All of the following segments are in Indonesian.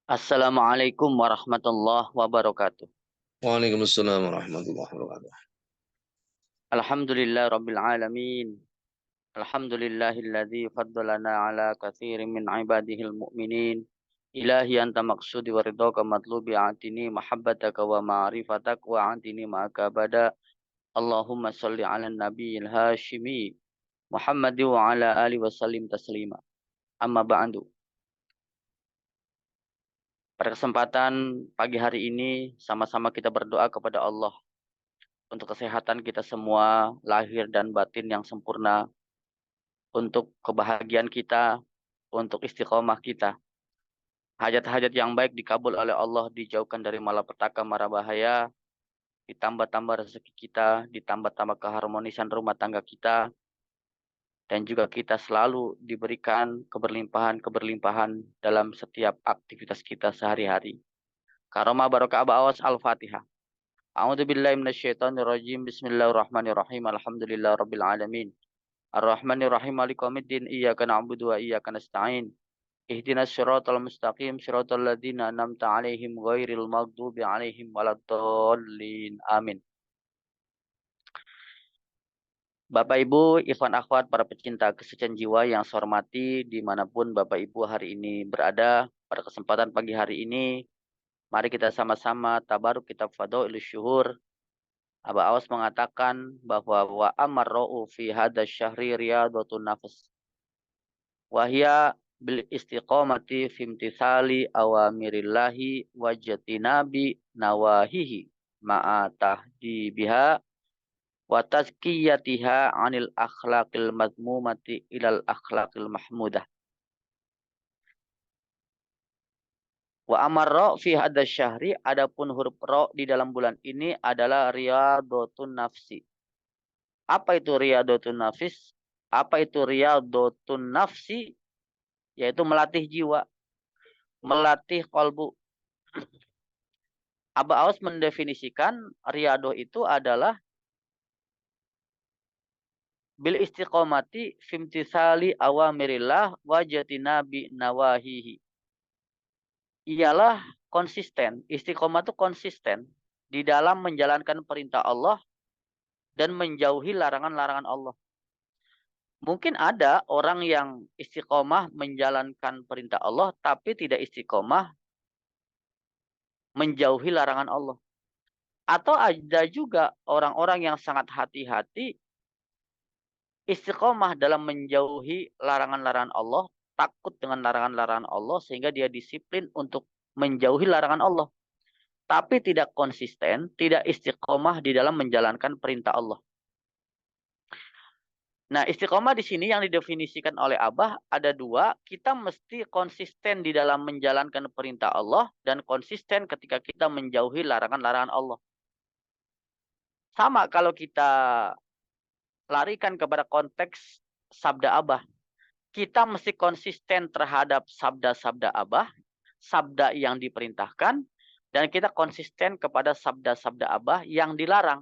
Assalamualaikum warahmatullahi wabarakatuh. Waalaikumsalam warahmatullahi wabarakatuh. Alhamdulillah rabbil alamin. Alhamdulillahilladzi faddalana ala katsirin min ibadihil mu'minin. Ilahi anta maqsudi wa ridhaka matlubi atini mahabbataka wa ma'rifatak wa atini ma'aka bada. Allahumma salli ala nabiyil hashimi Muhammadi wa ala ali wa sallim taslima. Amma ba'du. Pada kesempatan pagi hari ini sama-sama kita berdoa kepada Allah untuk kesehatan kita semua, lahir dan batin yang sempurna, untuk kebahagiaan kita, untuk istiqomah kita. Hajat-hajat yang baik dikabul oleh Allah, dijauhkan dari malapetaka mara bahaya, ditambah-tambah rezeki kita, ditambah-tambah keharmonisan rumah tangga kita, dan juga kita selalu diberikan keberlimpahan-keberlimpahan dalam setiap aktivitas kita sehari-hari. Karomah barokah Aba Awas Al-Fatihah. A'udzu billahi minasyaitonir rajim. Bismillahirrahmanirrahim. Alhamdulillahirabbil alamin. Ar-Rahmanir Rahim Maliki Yaumiddin. Iyyaka na'budu wa iyyaka nasta'in. Ihdinas siratal mustaqim siratal ladzina an'amta 'alaihim ghairil maghdubi 'alaihim waladdallin. Amin. Bapak Ibu, Ikhwan Akhwat, para pecinta kesucian jiwa yang saya hormati dimanapun Bapak Ibu hari ini berada, pada kesempatan pagi hari ini, mari kita sama-sama tabaruk kitab Fadailus Syuhur. Aba Awas mengatakan bahwa wa amarra'u fi hadasy syahri riyadhatun nafs. Wahya bil istiqomati fimtithali awamirillahi wajtinabi nawahihi ma'a tahdibiha wa tazkiyatiha anil akhlaqil madmumati ilal akhlaqil mahmudah. Wa amarra fi hadasy syahri, adapun huruf ra di dalam bulan ini adalah riyadhatun nafsi. Apa itu riyadhatun nafis? Apa itu riyadhatun nafsi? Yaitu melatih jiwa, melatih kolbu. Aba Aus mendefinisikan riyadoh itu adalah bil istiqomati fimtisali awamirillah wajatinabi nawahihi. Ialah konsisten. Istiqomah itu konsisten di dalam menjalankan perintah Allah dan menjauhi larangan-larangan Allah. Mungkin ada orang yang istiqomah menjalankan perintah Allah tapi tidak istiqomah menjauhi larangan Allah. Atau ada juga orang-orang yang sangat hati-hati istiqomah dalam menjauhi larangan-larangan Allah, takut dengan larangan-larangan Allah sehingga dia disiplin untuk menjauhi larangan Allah. Tapi tidak konsisten, tidak istiqomah di dalam menjalankan perintah Allah. Nah, istiqomah di sini yang didefinisikan oleh Abah ada dua. Kita mesti konsisten di dalam menjalankan perintah Allah dan konsisten ketika kita menjauhi larangan-larangan Allah. Sama kalau kita larikan kepada konteks sabda Abah. Kita mesti konsisten terhadap sabda-sabda Abah, sabda yang diperintahkan, dan kita konsisten kepada sabda-sabda Abah yang dilarang.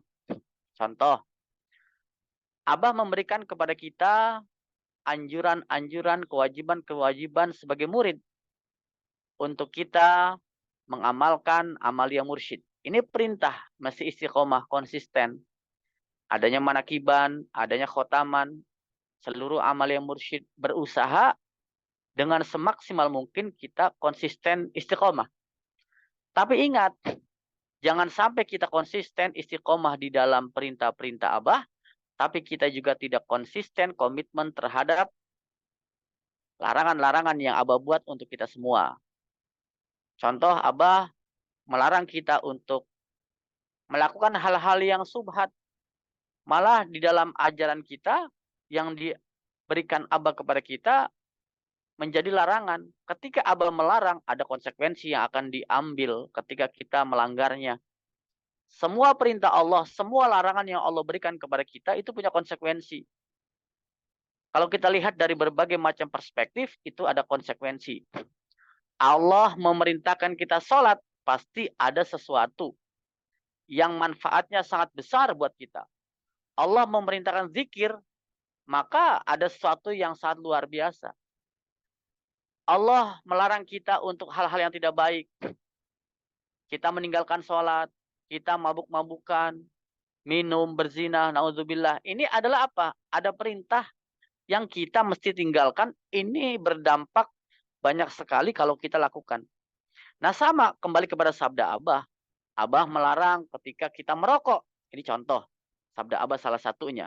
Contoh, Abah memberikan kepada kita anjuran-anjuran, kewajiban-kewajiban sebagai murid untuk kita mengamalkan amalia mursyid. Ini perintah, mesti istiqomah, konsisten. Adanya manakiban, adanya khotaman, seluruh amalia mursyid berusaha dengan semaksimal mungkin kita konsisten istiqomah. Tapi ingat, jangan sampai kita konsisten istiqomah di dalam perintah-perintah Abah, tapi kita juga tidak konsisten komitmen terhadap larangan-larangan yang Abah buat untuk kita semua. Contoh, Abah melarang kita untuk melakukan hal-hal yang subhat. Malah di dalam ajaran kita yang diberikan Abah kepada kita menjadi larangan. Ketika Abah melarang, ada konsekuensi yang akan diambil ketika kita melanggarnya. Semua perintah Allah, semua larangan yang Allah berikan kepada kita itu punya konsekuensi. Kalau kita lihat dari berbagai macam perspektif, itu ada konsekuensi. Allah memerintahkan kita sholat, pasti ada sesuatu yang manfaatnya sangat besar buat kita. Allah memerintahkan zikir, maka ada sesuatu yang sangat luar biasa. Allah melarang kita untuk hal-hal yang tidak baik. Kita meninggalkan sholat, kita mabuk-mabukan, minum, berzina, naudzubillah. Ini adalah apa? Ada perintah yang kita mesti tinggalkan. Ini berdampak banyak sekali kalau kita lakukan. Nah sama, kembali kepada sabda Abah. Abah melarang ketika kita merokok. Ini contoh, sabda Abah salah satunya.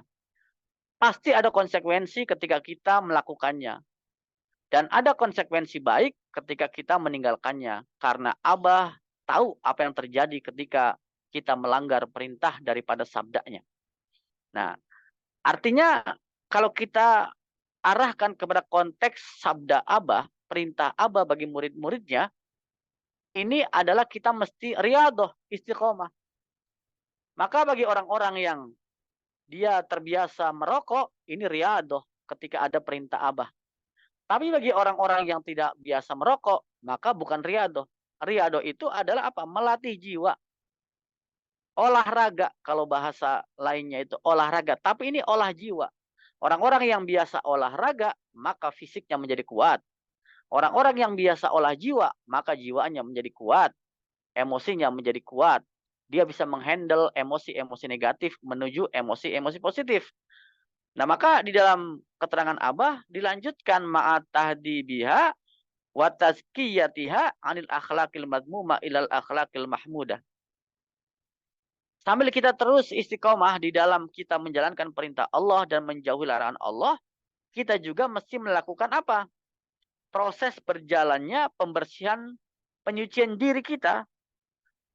Pasti ada konsekuensi ketika kita melakukannya. Dan ada konsekuensi baik ketika kita meninggalkannya. Karena Abah tahu apa yang terjadi ketika kita melanggar perintah daripada sabdanya. Nah, artinya kalau kita arahkan kepada konteks sabda Abah, perintah Abah bagi murid-muridnya, ini adalah kita mesti riyadhah, istiqomah. Maka bagi orang-orang yang dia terbiasa merokok, ini riyadhah ketika ada perintah Abah. Tapi bagi orang-orang yang tidak biasa merokok, maka bukan riyadhah. Riyadhah itu adalah apa? Melatih jiwa. Olahraga, kalau bahasa lainnya itu olahraga. Tapi ini olah jiwa. Orang-orang yang biasa olahraga, maka fisiknya menjadi kuat. Orang-orang yang biasa olah jiwa, maka jiwanya menjadi kuat. Emosinya menjadi kuat. Dia bisa menghandle emosi-emosi negatif menuju emosi-emosi positif. Nah, maka di dalam keterangan Abah dilanjutkan ma'at tahdi biha wa tazkiyatiha anil akhlaqil madmuma ilal akhlaqil mahmudah. Sambil kita terus istiqomah di dalam kita menjalankan perintah Allah dan menjauhi larangan Allah, kita juga mesti melakukan apa? Proses berjalannya pembersihan, penyucian diri kita.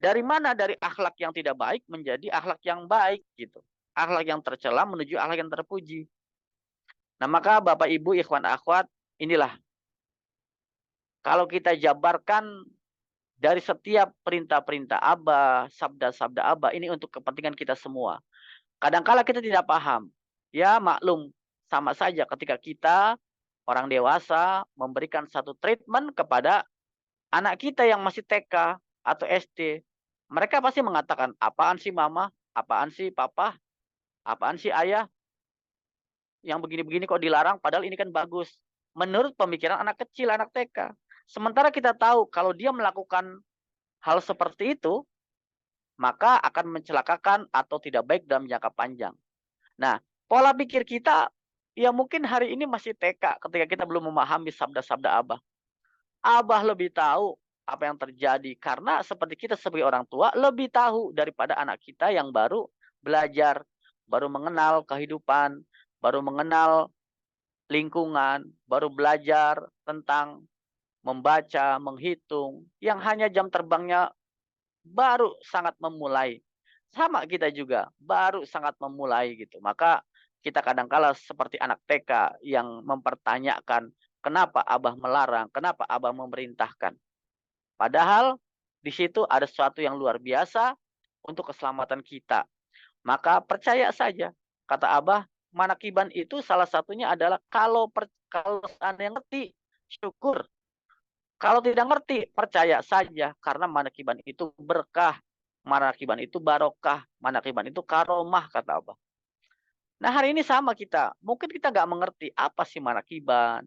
Dari mana? Dari akhlak yang tidak baik menjadi akhlak yang baik gitu. Akhlak yang tercela menuju akhlak yang terpuji. Nah, maka Bapak Ibu ikhwan akhwat, inilah kalau kita jabarkan dari setiap perintah-perintah Abah, sabda-sabda Abah, ini untuk kepentingan kita semua. Kadangkala kita tidak paham. Ya maklum, sama saja ketika kita orang dewasa memberikan satu treatment kepada anak kita yang masih TK atau SD. Mereka pasti mengatakan, apaan sih mama? Apaan sih papa? Apaan sih ayah? Yang begini-begini kok dilarang, padahal ini kan bagus. Menurut pemikiran anak kecil, anak TK. Sementara kita tahu kalau dia melakukan hal seperti itu, maka akan mencelakakan atau tidak baik dalam jangka panjang. Nah, pola pikir kita, ya mungkin hari ini masih TK ketika kita belum memahami sabda-sabda Abah. Abah lebih tahu apa yang terjadi karena seperti kita sebagai orang tua lebih tahu daripada anak kita yang baru belajar, baru mengenal kehidupan, baru mengenal lingkungan, baru belajar tentang membaca, menghitung, yang hanya jam terbangnya baru sangat memulai. Sama kita juga, baru sangat memulai gitu. Maka kita kadangkala seperti anak TK yang mempertanyakan kenapa Abah melarang, kenapa Abah memerintahkan. Padahal di situ ada sesuatu yang luar biasa untuk keselamatan kita. Maka percaya saja, kata Abah, manakiban itu salah satunya adalah kalau Anda ngerti, syukur. Kalau tidak ngerti, percaya saja. Karena manakiban itu berkah. Manakiban itu barokah. Manakiban itu karomah, kata Abah. Nah hari ini sama kita. Mungkin kita nggak mengerti apa sih manakiban.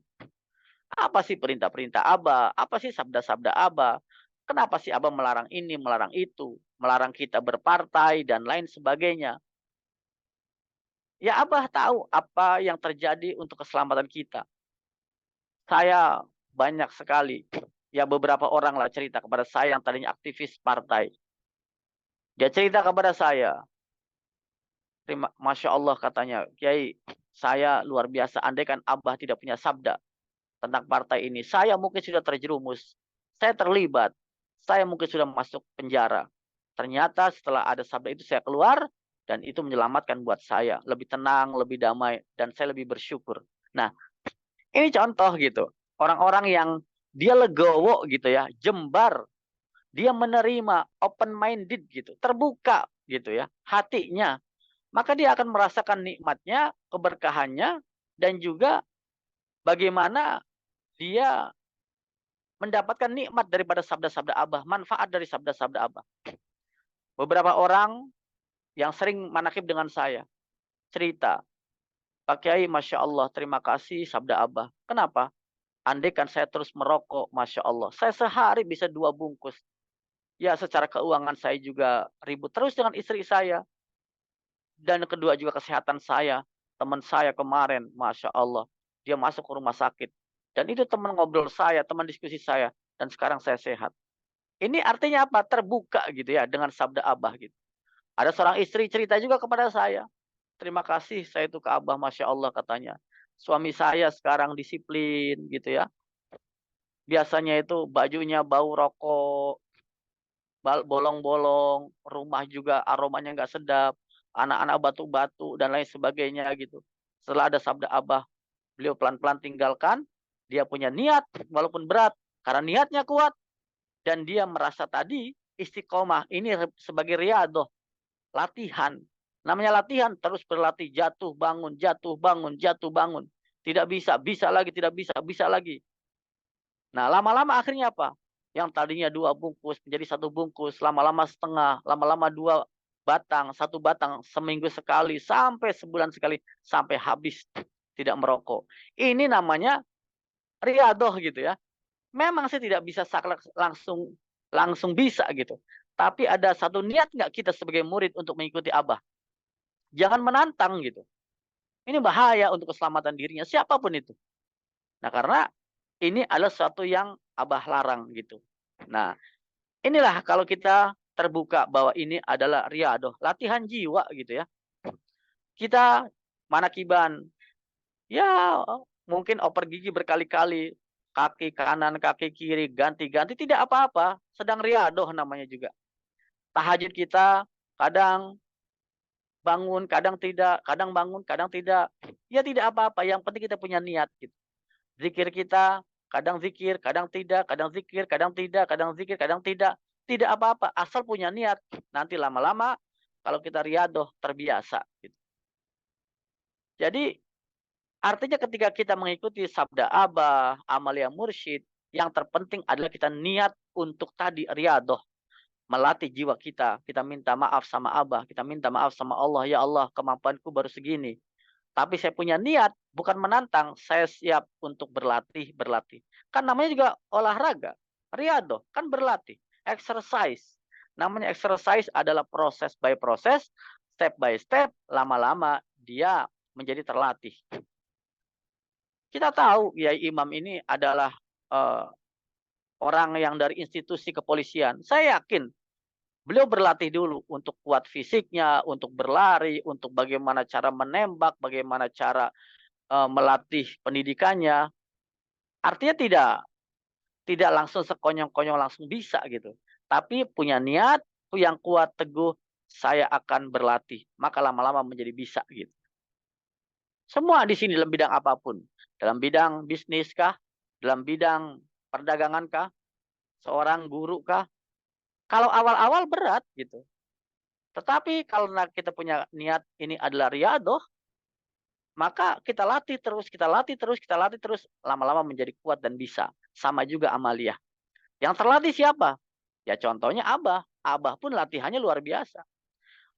Apa sih perintah-perintah Abah. Apa sih sabda-sabda Abah. Kenapa sih Abah melarang ini, melarang itu. Melarang kita berpartai dan lain sebagainya. Ya Abah tahu apa yang terjadi untuk keselamatan kita. Saya banyak sekali. Ya beberapa orang lah cerita kepada saya yang tadinya aktivis partai. Dia cerita kepada saya. Masya Allah katanya. Kiai, saya luar biasa. Andai kan Abah tidak punya sabda tentang partai ini. Saya mungkin sudah terjerumus. Saya terlibat. Saya mungkin sudah masuk penjara. Ternyata setelah ada sabda itu saya keluar. Dan itu menyelamatkan buat saya. Lebih tenang, lebih damai. Dan saya lebih bersyukur. Nah, ini contoh gitu. Orang-orang yang dia legowo gitu ya. Jembar. Dia menerima, open minded gitu. Terbuka gitu ya. Hatinya. Maka dia akan merasakan nikmatnya, keberkahannya. Dan juga bagaimana dia mendapatkan nikmat daripada sabda-sabda Abah. Manfaat dari sabda-sabda Abah. Beberapa orang yang sering manakib dengan saya. Cerita. Pak Kiai, Masya Allah, terima kasih sabda Abah. Kenapa? Andaikan saya terus merokok, Masya Allah, saya sehari bisa 2 bungkus. Ya, secara keuangan saya juga ribut terus dengan istri saya. Dan kedua juga kesehatan saya. Teman saya kemarin, Masya Allah, dia masuk ke rumah sakit. Dan itu teman ngobrol saya, teman diskusi saya. Dan sekarang saya sehat. Ini artinya apa? Terbuka gitu ya dengan sabda Abah gitu. Ada seorang istri cerita juga kepada saya. Terima kasih saya itu ke Abah, Masya Allah katanya. Suami saya sekarang disiplin gitu ya. Biasanya itu bajunya bau rokok, bolong-bolong, rumah juga aromanya nggak sedap, anak-anak batu-batu dan lain sebagainya gitu. Setelah ada sabda Abah, beliau pelan-pelan tinggalkan, dia punya niat walaupun berat, karena niatnya kuat dan dia merasa tadi istiqomah ini sebagai riyadhah, latihan. Namanya latihan, terus berlatih, jatuh bangun, jatuh bangun, jatuh bangun. Tidak bisa, bisa lagi, tidak bisa, bisa lagi. Nah, lama-lama akhirnya apa? Yang tadinya 2 bungkus menjadi 1 bungkus, lama-lama setengah, lama-lama 2 batang, 1 batang seminggu sekali, sampai sebulan sekali, sampai habis tidak merokok. Ini namanya riadoh gitu ya. Memang sih tidak bisa langsung langsung bisa gitu. Tapi ada satu niat nggak kita sebagai murid untuk mengikuti Abah? Jangan menantang gitu. Ini bahaya untuk keselamatan dirinya, siapapun itu. Nah, karena ini adalah sesuatu yang Abah larang gitu. Nah, inilah kalau kita terbuka bahwa ini adalah riadoh, latihan jiwa gitu ya. Kita manakiban, ya mungkin oper gigi berkali-kali, kaki kanan, kaki kiri, ganti-ganti, tidak apa-apa. Sedang riadoh namanya juga. Tahajud kita kadang bangun, kadang tidak, kadang bangun, kadang tidak. Ya tidak apa-apa, yang penting kita punya niat gitu. Zikir kita, kadang zikir, kadang tidak, kadang zikir, kadang tidak, kadang zikir, kadang tidak. Tidak apa-apa, asal punya niat. Nanti lama-lama kalau kita riadoh terbiasa. Gitu. Jadi artinya ketika kita mengikuti sabda Abah, amalia mursyid, yang terpenting adalah kita niat untuk tadi riadoh. Melatih jiwa kita. Kita minta maaf sama Abah, kita minta maaf sama Allah. Ya Allah, kemampuanku baru segini. Tapi saya punya niat, bukan menantang. Saya siap untuk berlatih, berlatih. Kan namanya juga olahraga. Riadoh, kan berlatih. Exercise. Namanya exercise adalah proses by proses, step by step, lama-lama dia menjadi terlatih. Kita tahu Kiai Imam ini adalah uh, orang yang dari institusi kepolisian. Saya yakin beliau berlatih dulu untuk kuat fisiknya, untuk berlari, untuk bagaimana cara menembak, bagaimana cara melatih pendidikannya. Artinya tidak langsung sekonyong-konyong langsung bisa gitu. Tapi punya niat yang kuat teguh, saya akan berlatih. Maka lama-lama menjadi bisa gitu. Semua di sini dalam bidang apapun. Dalam bidang bisnis kah? Dalam bidang perdagangan kah? Seorang guru kah? Kalau awal-awal berat gitu. Tetapi kalau kita punya niat ini adalah riadoh, maka kita latih terus, kita latih terus, kita latih terus, lama-lama menjadi kuat dan bisa. Sama juga amalia. Yang terlatih siapa? Ya contohnya Abah. Abah pun latihannya luar biasa.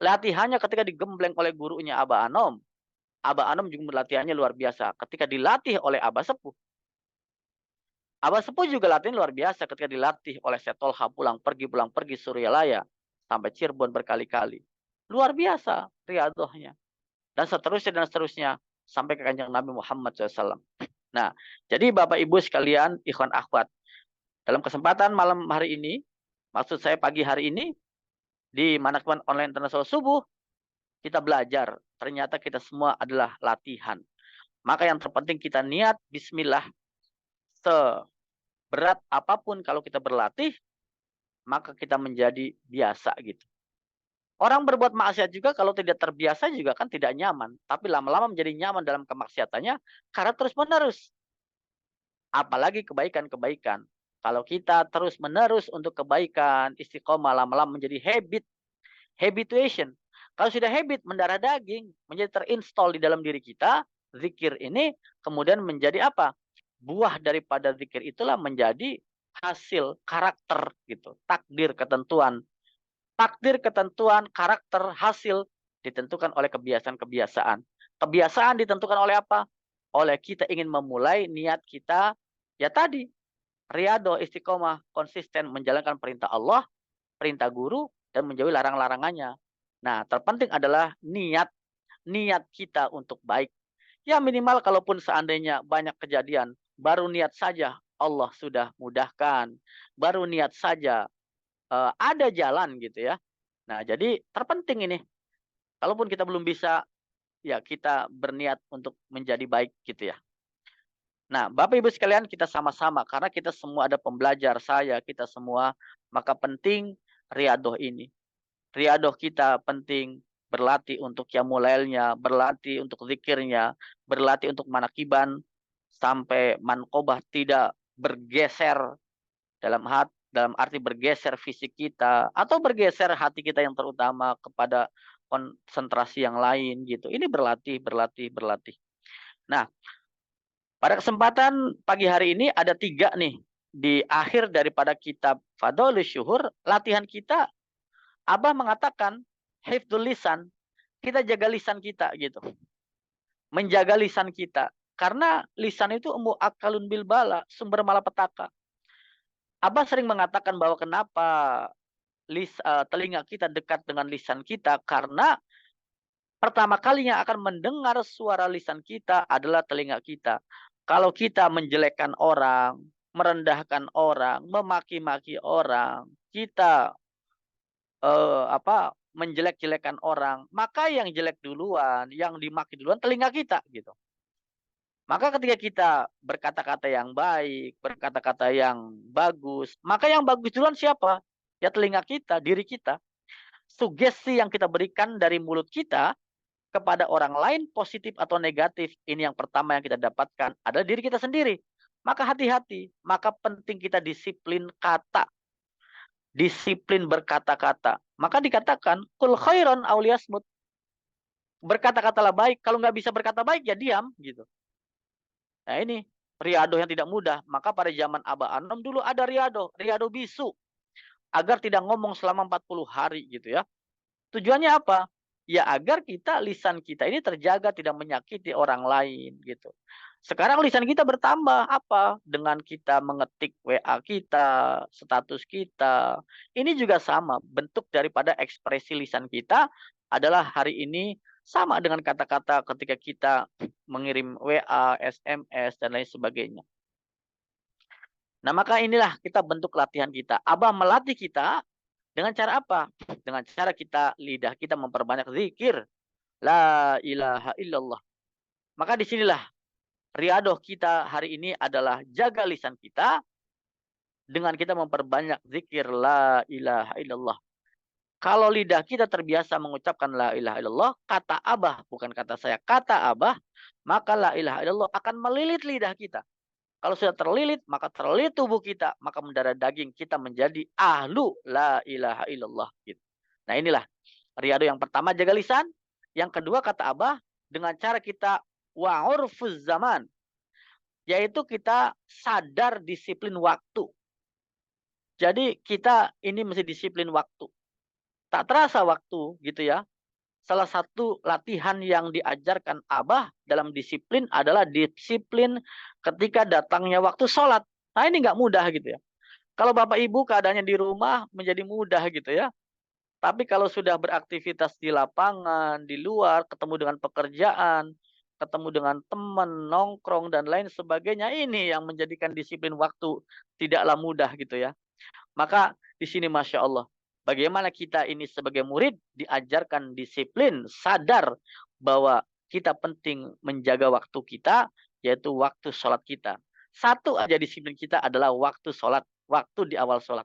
Latihannya ketika digembleng oleh gurunya Abah Anom. Abah Anom juga latihannya luar biasa. Ketika dilatih oleh Abah Sepuh. Abah Sepuh juga latihan luar biasa ketika dilatih oleh Setolha pulang pergi Suryalaya. Sampai Cirebon berkali-kali. Luar biasa riadohnya. Dan seterusnya. Sampai ke kanjeng Nabi Muhammad SAW. Nah, jadi Bapak Ibu sekalian, ikhwan akhwat, dalam kesempatan malam hari ini, maksud saya pagi hari ini, di Manajemen Online Internasional Subuh, kita belajar. Ternyata kita semua adalah latihan. Maka yang terpenting kita niat, bismillah, seberat apapun kalau kita berlatih, maka kita menjadi biasa gitu. Orang berbuat maksiat juga kalau tidak terbiasa juga kan tidak nyaman. Tapi lama-lama menjadi nyaman dalam kemaksiatannya karena terus-menerus. Apalagi kebaikan-kebaikan. Kalau kita terus-menerus untuk kebaikan, istiqomah lama-lama menjadi habit, habituation. Kalau sudah habit, mendarah daging, menjadi terinstall di dalam diri kita, zikir ini kemudian menjadi apa? Buah daripada zikir itulah menjadi hasil karakter gitu, takdir, ketentuan. Takdir, ketentuan, karakter, hasil ditentukan oleh kebiasaan-kebiasaan. Kebiasaan ditentukan oleh apa? Oleh kita ingin memulai niat kita Ya tadi, riyadhah istiqomah konsisten menjalankan perintah Allah, perintah guru, dan menjauhi larang-larangannya. Nah, terpenting adalah niat kita untuk baik. Ya minimal kalaupun seandainya banyak kejadian, baru niat saja Allah sudah mudahkan. Baru niat saja ada jalan gitu ya. Nah, jadi terpenting ini. Kalaupun kita belum bisa, ya kita berniat untuk menjadi baik gitu ya. Nah, Bapak Ibu sekalian, kita sama-sama karena kita semua ada pembelajar, kita semua, maka penting riyadhah ini. Riyadhah kita penting berlatih untuk qiyamulailnya, berlatih untuk zikirnya, berlatih untuk manakiban sampai manqobah tidak bergeser dalam arti bergeser fisik kita atau bergeser hati kita yang terutama kepada konsentrasi yang lain gitu. Ini berlatih, berlatih, berlatih. Nah, pada kesempatan pagi hari ini ada 3 nih. Di akhir daripada kitab Fadhailus Syuhur, latihan kita, Abah mengatakan, hifdzul lisan, kita jaga lisan kita gitu. Menjaga lisan kita. Karena lisan itu mu'akkalun bil bala, sumber malapetaka. Abah sering mengatakan bahwa kenapa telinga kita dekat dengan lisan kita, karena pertama kali yang akan mendengar suara lisan kita adalah telinga kita. Kalau kita menjelekkan orang, merendahkan orang, memaki-maki orang, kita menjelek-jelekan orang, maka yang jelek duluan, yang dimaki duluan telinga kita gitu. Maka ketika kita berkata-kata yang baik, berkata-kata yang bagus, maka yang bagus duluan siapa? Ya telinga kita, diri kita. Sugesti yang kita berikan dari mulut kita kepada orang lain positif atau negatif, ini yang pertama yang kita dapatkan adalah diri kita sendiri. Maka hati-hati, maka penting kita disiplin kata, disiplin berkata-kata. Maka dikatakan kul khairon auliyasmut, berkata-katalah baik. Kalau nggak bisa berkata baik ya diam gitu. Nah ini riyadhah yang tidak mudah. Maka pada zaman Abah Anom dulu ada riyadhah bisu, agar tidak ngomong selama 40 hari gitu ya. Tujuannya apa? Ya agar lisan kita ini terjaga tidak menyakiti orang lain gitu. Sekarang lisan kita bertambah apa? Dengan kita mengetik WA kita, status kita. Ini juga sama, bentuk daripada ekspresi lisan kita adalah hari ini sama dengan kata-kata ketika kita mengirim WA, SMS dan lain sebagainya. Nah, maka inilah kita bentuk latihan kita. Abah melatih kita dengan cara apa? Dengan cara lidah kita memperbanyak zikir. La ilaha illallah. Maka disinilah riyadhah kita hari ini adalah jaga lisan kita dengan kita memperbanyak zikir la ilaha illallah. Kalau lidah kita terbiasa mengucapkan la ilaha illallah, kata Abah, bukan kata saya, kata Abah, maka la ilaha illallah akan melilit lidah kita. Kalau sudah terlilit, maka terlilit tubuh kita, maka mendarah daging kita menjadi ahlu la ilaha illallah. Gitu. Nah inilah riyadhah yang pertama, jaga lisan. Yang kedua kata Abah, dengan cara kita wa'urfuz zaman, yaitu kita sadar disiplin waktu. Jadi kita ini mesti disiplin waktu. Tak terasa waktu gitu ya. Salah satu latihan yang diajarkan Abah dalam disiplin adalah disiplin ketika datangnya waktu sholat. Nah ini nggak mudah gitu ya. Kalau Bapak Ibu keadaannya di rumah menjadi mudah gitu ya. Tapi kalau sudah beraktivitas di lapangan, di luar, ketemu dengan pekerjaan, ketemu dengan teman, nongkrong, dan lain sebagainya, ini yang menjadikan disiplin waktu tidaklah mudah gitu ya. Maka di sini Masya Allah, bagaimana kita ini sebagai murid diajarkan disiplin, sadar bahwa kita penting menjaga waktu kita, yaitu waktu sholat kita. Satu aja disiplin kita adalah waktu sholat, waktu di awal sholat.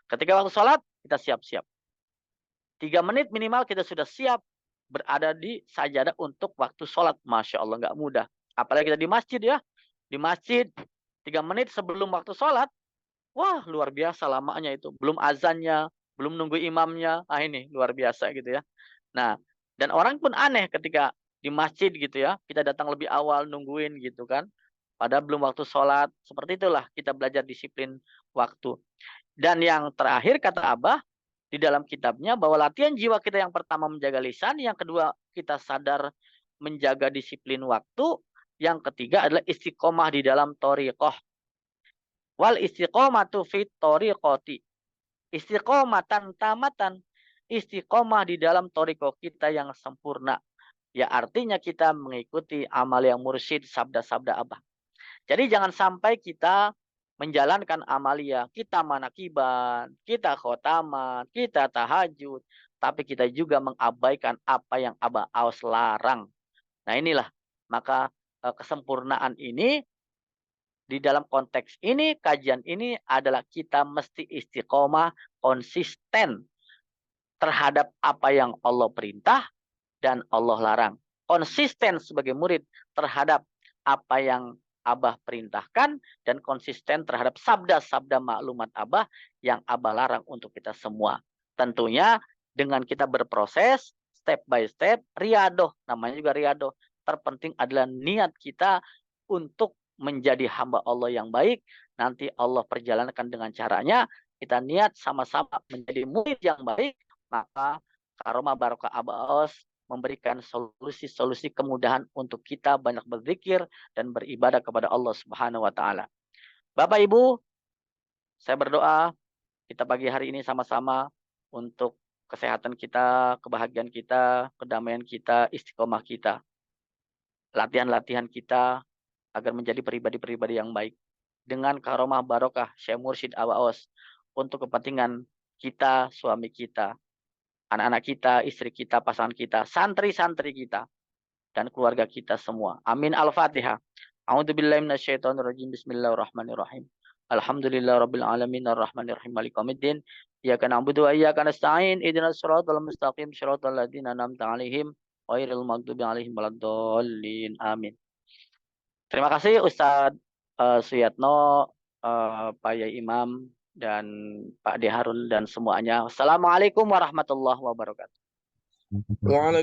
Ketika waktu sholat, kita siap-siap. 3 menit minimal kita sudah siap berada di sajadah untuk waktu sholat. Masya Allah, nggak mudah. Apalagi kita di masjid ya. Di masjid, 3 menit sebelum waktu sholat, wah luar biasa lamanya itu. Belum azannya, belum nunggu imamnya. Ah ini luar biasa gitu ya. Nah, dan orang pun aneh ketika di masjid gitu ya. Kita datang lebih awal nungguin gitu kan. Padahal belum waktu sholat. Seperti itulah kita belajar disiplin waktu. Dan yang terakhir kata Abah, di dalam kitabnya bahwa latihan jiwa kita yang pertama menjaga lisan, yang kedua kita sadar menjaga disiplin waktu, yang ketiga adalah istiqomah di dalam thoriqoh. Wal istiqomatu fit thoriqati. Istiqomatan tamatan. Istiqomah di dalam thoriqah kita yang sempurna. Ya artinya kita mengikuti amal yang mursyid, sabda-sabda Abah. Jadi jangan sampai kita menjalankan amalia, kita manakiban, kita khotaman, kita tahajud, tapi kita juga mengabaikan apa yang Abah Aus larang. Nah inilah, maka kesempurnaan ini di dalam konteks ini, kajian ini adalah kita mesti istiqomah, konsisten terhadap apa yang Allah perintah dan Allah larang. Konsisten sebagai murid terhadap apa yang Abah perintahkan dan konsisten terhadap sabda-sabda maklumat Abah yang Abah larang untuk kita semua. Tentunya dengan kita berproses step by step, riadoh, namanya juga riadoh. Terpenting adalah niat kita untuk menjadi hamba Allah yang baik. Nanti Allah perjalankan dengan caranya. Kita niat sama-sama menjadi murid yang baik, maka karomah barokah Abah memberikan solusi-solusi kemudahan untuk kita banyak berzikir dan beribadah kepada Allah Subhanahu wa taala. Bapak Ibu, saya berdoa kita pagi hari ini sama-sama untuk kesehatan kita, kebahagiaan kita, kedamaian kita, istiqomah kita, latihan-latihan kita agar menjadi pribadi-pribadi yang baik dengan karomah barokah Syekh Mursyid Awaos untuk kepentingan kita, suami kita, anak-anak kita, istri kita, pasangan kita, santri-santri kita, dan keluarga kita semua. Amin. Al-Fatihah. A'udzubillahi minasyaitonirrajim. Bismillahirrahmanirrahim. Alhamdulillahirabbil alamin arrahmanirrahim maliki yaumiddin. Iyyaka na'budu wa iyyaka nasta'in. Ihdinas siratal mustaqim siratal ladzina an'amta 'alaihim ghairil maghdubi 'alaihim waladdallin. Amin. Terima kasih Ustadz Suyatno, Pak Yai Imam, dan Pak De Harun dan semuanya. Assalamualaikum warahmatullahi wabarakatuh. Waalaikumsalam.